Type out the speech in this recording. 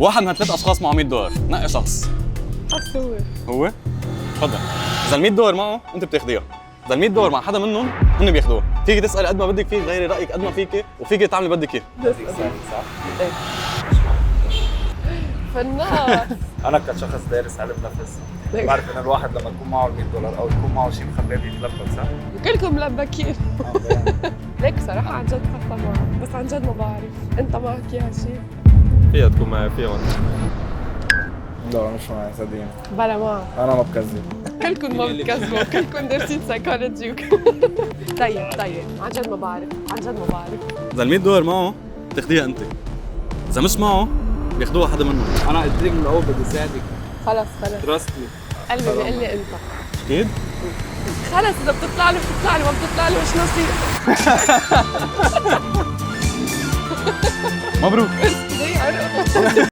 واحد من 3 اشخاص معه $100، نقي شخص. شخص هو تفضل. اذا $100 معه انت بتاخديها، اذا $100 مع حدا منهم هن بياخدوها. فيك تسالي قد ما بدك، فيك تغيري رايك قد ما فيك، وفيك تعملي بدك اياه. بدك سهل صح؟ ايه فنان. انا كشخص دارس علم نفس ليك. بعرف ان الواحد لما يكون معه $100 او يكون معه شيء مخبئ بيتلبك صح؟ كلكم ملبكين. ليك صراحة عن جد حتى معك، بس عن جد ما بعرف انت معك يا شيء. فيها تكون معي فيها. لا مش معي صدقيني، بلا معك. انا ما بكذب. كلكم ما بتكذبوا، كلكم دارسين سايكولوجي. طيب عن جد ما بعرف، عن جد ما بعرف. اذا $100 معه بتاخديها انت، اذا مش معه بياخدوها حدا منهم. انا قلت لك من الاول بدي اساعدك، خلص تراستي. قلبي بيقول لي انت. اكيد. خلص اذا بتطلع لي بتطلع لي، ما بتطلع لي مش نصيب. مبروك. زي عرق.